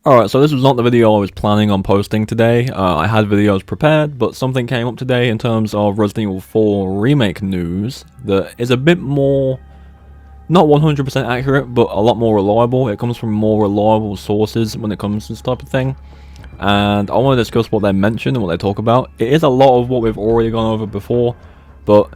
Alright, so this was not the video I was planning on posting today. I had videos prepared, but something came up today in terms of Resident Evil 4 Remake news that is a bit more, not 100% accurate, but a lot more reliable. It comes from more reliable sources when it comes to this type of thing. And I want to discuss what they mention and what they talk about. It is a lot of what we've already gone over before, but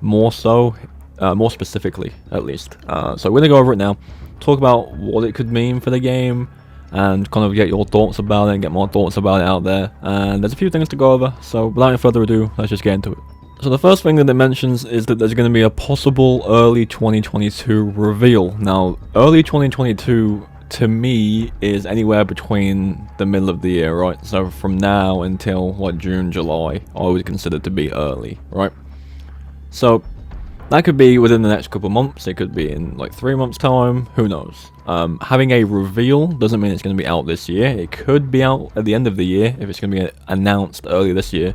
more specifically, at least. So we're going to go over it now. Talk about what it could mean for the game and kind of get your thoughts about it and get more thoughts about it out there. And there's a few things to go over, so without any further ado, let's just get into it. So the first thing that it mentions is that there's going to be a possible early 2022 reveal. Now, early 2022 to me is anywhere between the middle of the year, right? So from now until like June, July, I would consider to be early, right? So that could be within the next couple of months, it could be in like 3 months time, who knows. Having a reveal doesn't mean it's going to be out this year. It could be out at the end of the year if it's going to be announced early this year.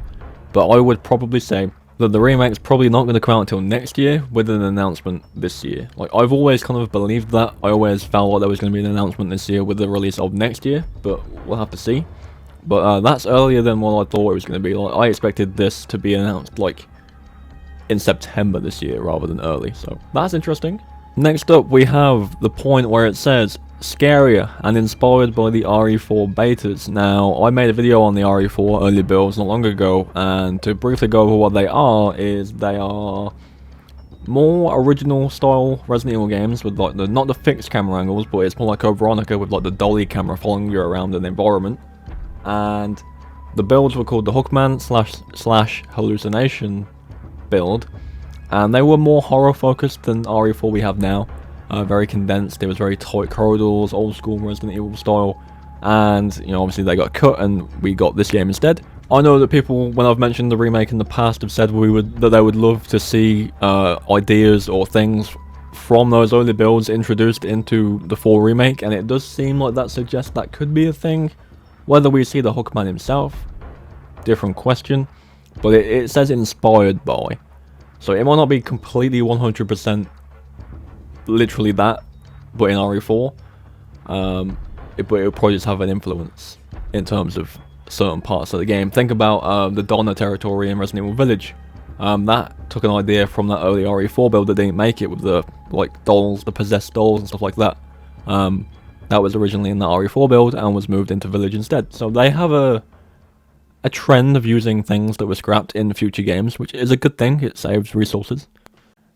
But I would probably say that the remake's probably not going to come out until next year with an announcement this year. Like, I've always kind of believed that. I always felt like there was going to be an announcement this year with the release of next year, but we'll have to see. But that's earlier than what I thought it was going to be. Like, I expected this to be announced like in September this year rather than early, so that's interesting. Next up, we have the point where it says scarier and inspired by the RE4 betas. Now, I made a video on the RE4 early builds not long ago, and to briefly go over what they are, is they are more original style Resident Evil games with like not the fixed camera angles, but it's more like a Veronica with like the dolly camera following you around an environment. And the builds were called the Hookman slash hallucination build, and they were more horror focused than RE4 we have now. Very condensed, it was very tight corridors, old school Resident Evil style, and you know, obviously they got cut and we got this game instead. I know that people, when I've mentioned the remake in the past, have said that they would love to see ideas or things from those early builds introduced into the 4 remake, and it does seem like that suggests that could be a thing. Whether we see the Hookman himself, different question. But it says inspired by, so it might not be completely 100% literally that, but in RE4, but it'll probably just have an influence in terms of certain parts of the game. Think about the Donna territory in Resident Evil Village. That took an idea from that early RE4 build that didn't make it with the like dolls, the possessed dolls and stuff like that. That was originally in the RE4 build and was moved into Village instead. So they have a trend of using things that were scrapped in future games, which is a good thing, it saves resources.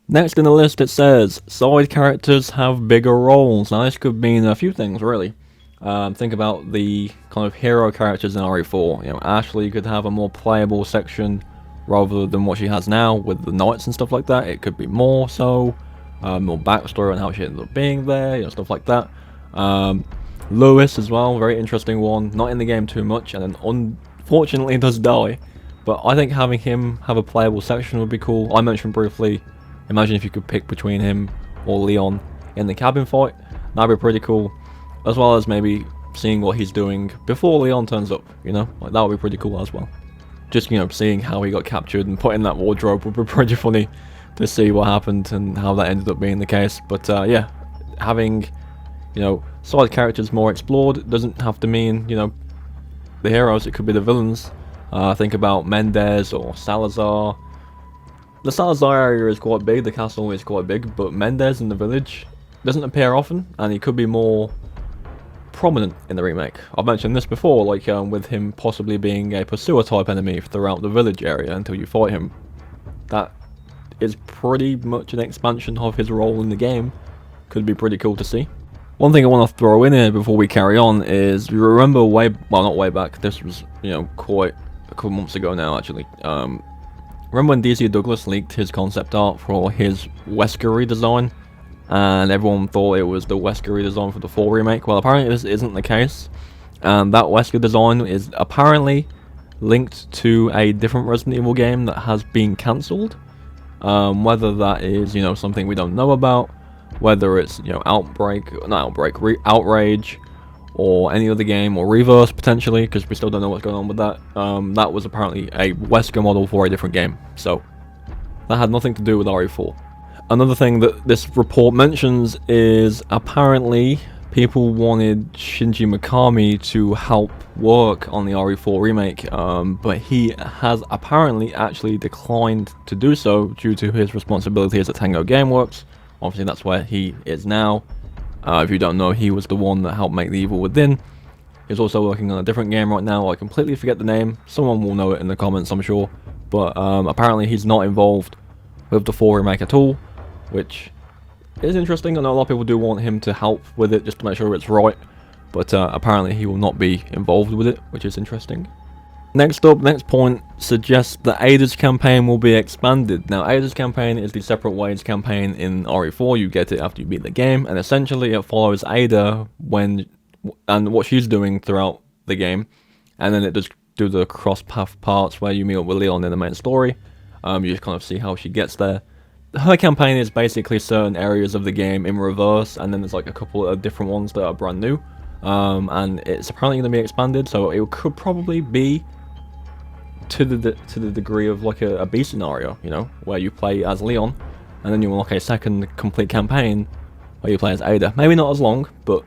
Next in the list it says, side characters have bigger roles. Now this could mean a few things really. Think about the kind of hero characters in RE4. You know, Ashley could have a more playable section rather than what she has now with the knights and stuff like that. It could be more so, more backstory on how she ended up being there, you know, stuff like that. Lewis as well, very interesting one, not in the game too much, and then unfortunately does die, but I think having him have a playable section would be cool. I mentioned briefly, imagine if you could pick between him or Leon in the cabin fight. That'd be pretty cool, as well as maybe seeing what he's doing before Leon turns up, you know, like that would be pretty cool as well. Just, you know, seeing how he got captured and put in that wardrobe would be pretty funny to see what happened and how that ended up being the case. But yeah, having, you know, side characters more explored doesn't have to mean, you know, the heroes, it could be the villains. Think about Mendez or Salazar. The Salazar area is quite big, the castle is quite big, but Mendez in the village doesn't appear often, and he could be more prominent in the remake. I've mentioned this before, like with him possibly being a pursuer type enemy throughout the village area until you fight him. That is pretty much an expansion of his role in the game. Could be pretty cool to see. One thing I want to throw in here before we carry on is, you remember not way back, this was, you know, quite a couple months ago now actually. Remember when DC Douglas leaked his concept art for his Wesker redesign? And everyone thought it was the Wesker redesign for the 4 remake? Well, apparently this isn't the case. And that Wesker design is apparently linked to a different Resident Evil game that has been cancelled. Whether that is, you know, something we don't know about, whether it's, you know, Outrage, or any other game, or Reverse potentially, because we still don't know what's going on with that. That was apparently a Wesker model for a different game, so that had nothing to do with RE4. Another thing that this report mentions is apparently people wanted Shinji Mikami to help work on the RE4 remake, but he has apparently actually declined to do so due to his responsibilities at Tango Gameworks. Obviously that's where he is now. If you don't know, he was the one that helped make The Evil Within. He's also working on a different game right now. I completely forget the name. Someone will know it in the comments, I'm sure. But apparently he's not involved with the 4 remake at all, which is interesting. I know a lot of people do want him to help with it just to make sure it's right, but apparently he will not be involved with it, which is interesting. Next point suggests that Ada's campaign will be expanded. Now, Ada's campaign is the Separate Ways campaign in RE4. You get it after you beat the game, and essentially it follows Ada and what she's doing throughout the game, and then it does do the cross-path parts where you meet up with Leon in the main story. You just kind of see how she gets there. Her campaign is basically certain areas of the game in reverse, and then there's like a couple of different ones that are brand new, and it's apparently going to be expanded, so it could probably be to the degree of like a B scenario, you know, where you play as Leon, and then you unlock a second complete campaign where you play as Ada. Maybe not as long, but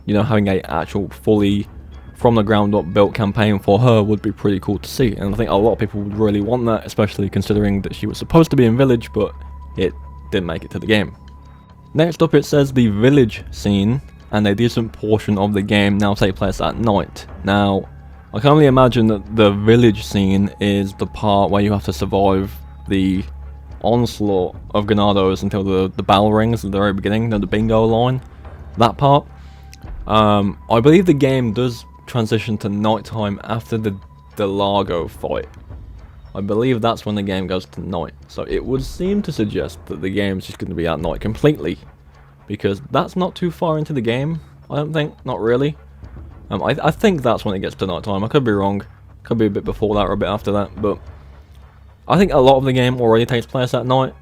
you know, having a actual fully from the ground up built campaign for her would be pretty cool to see, and I think a lot of people would really want that, especially considering that she was supposed to be in Village, but it didn't make it to the game. Next up, it says the Village scene and a decent portion of the game now take place at night. Now, I can only imagine that the Village scene is the part where you have to survive the onslaught of Ganados until the bell rings at the very beginning, the bingo line, that part. I believe the game does transition to nighttime after the Largo fight. I believe that's when the game goes to night, so it would seem to suggest that the game's just going to be at night completely, because that's not too far into the game, I don't think, not really. I think that's when it gets to nighttime. I could be wrong, could be a bit before that or a bit after that, but I think a lot of the game already takes place at night,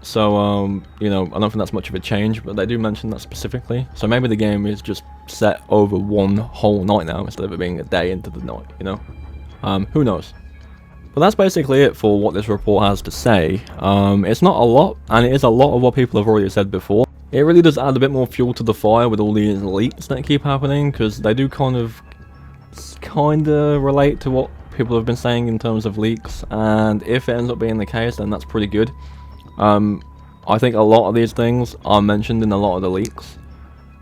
so you know, I don't think that's much of a change, but they do mention that specifically, so maybe the game is just set over one whole night now instead of it being a day into the night, you know. Who knows? But that's basically it for what this report has to say. It's not a lot, and it is a lot of what people have already said before. It really does add a bit more fuel to the fire with all these leaks that keep happening, because they do kind of relate to what people have been saying in terms of leaks, and if it ends up being the case, then that's pretty good. I think a lot of these things are mentioned in a lot of the leaks.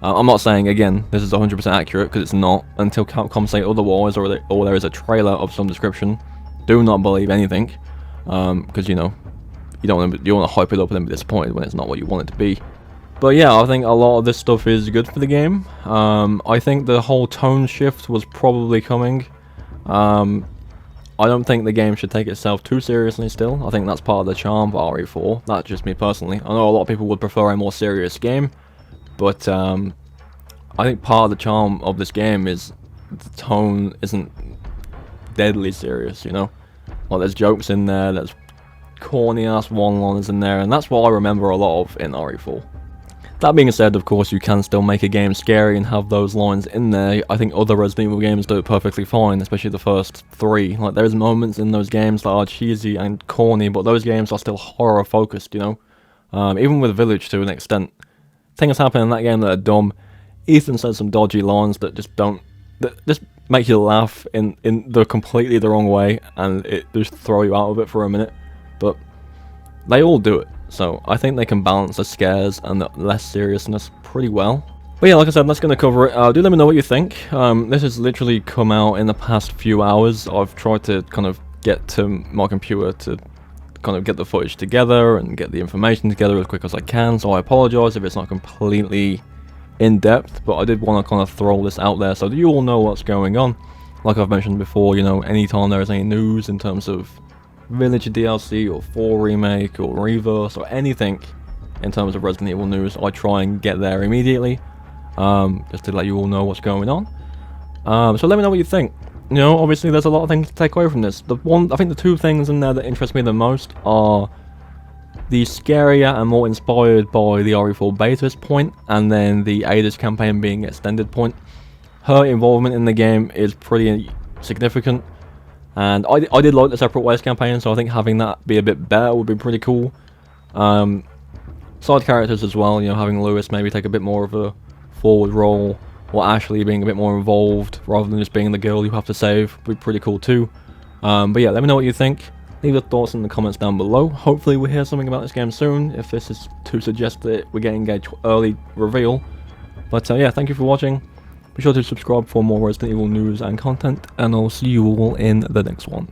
I'm not saying, again, this is 100% accurate, because it's not, until Capcom say otherwise, or there is a trailer of some description. Do not believe anything, because, you know, you want to hype it up and then be disappointed when it's not what you want it to be. But yeah, I think a lot of this stuff is good for the game. I think the whole tone shift was probably coming. I don't think the game should take itself too seriously still. I think that's part of the charm of RE4. That's just me personally. I know a lot of people would prefer a more serious game, but I think part of the charm of this game is the tone isn't deadly serious, you know? Like, there's jokes in there, there's corny ass one-liners in there, and that's what I remember a lot of in RE4. That being said, of course, you can still make a game scary and have those lines in there. I think other Resident Evil games do it perfectly fine, especially the first 3. Like, there's moments in those games that are cheesy and corny, but those games are still horror-focused, you know? Even with Village to an extent. Things happen in that game that are dumb. Ethan says some dodgy lines that just just make you laugh in the completely the wrong way, and it just throw you out of it for a minute. But they all do it. So I think they can balance the scares and the less seriousness pretty well. But yeah, like I said, that's going to cover it. Do let me know what you think. This has literally come out in the past few hours. I've tried to kind of get to my computer to kind of get the footage together and get the information together as quick as I can. So I apologise if it's not completely in depth, but I did want to kind of throw this out there so that you all know what's going on. Like I've mentioned before, you know, anytime there is any news in terms of Village DLC or 4 Remake or Reverse or anything in terms of Resident Evil news, I try and get there immediately, just to let you all know what's going on. So let me know what you think. You know, obviously there's a lot of things to take away from this. I think the 2 things in there that interest me the most are the scarier and more inspired by the RE4 betas point, and then the Ada's campaign being extended point. Her involvement in the game is pretty significant. And I did like the Separate Ways campaign, so I think having that be a bit better would be pretty cool. Side characters as well, you know, having Lewis maybe take a bit more of a forward role, or Ashley being a bit more involved rather than just being the girl you have to save would be pretty cool too. But yeah, let me know what you think. Leave your thoughts in the comments down below. Hopefully we'll hear something about this game soon, if this is to suggest that we're getting an early reveal. But yeah, thank you for watching. Be sure to subscribe for more Resident Evil news and content, and I'll see you all in the next one.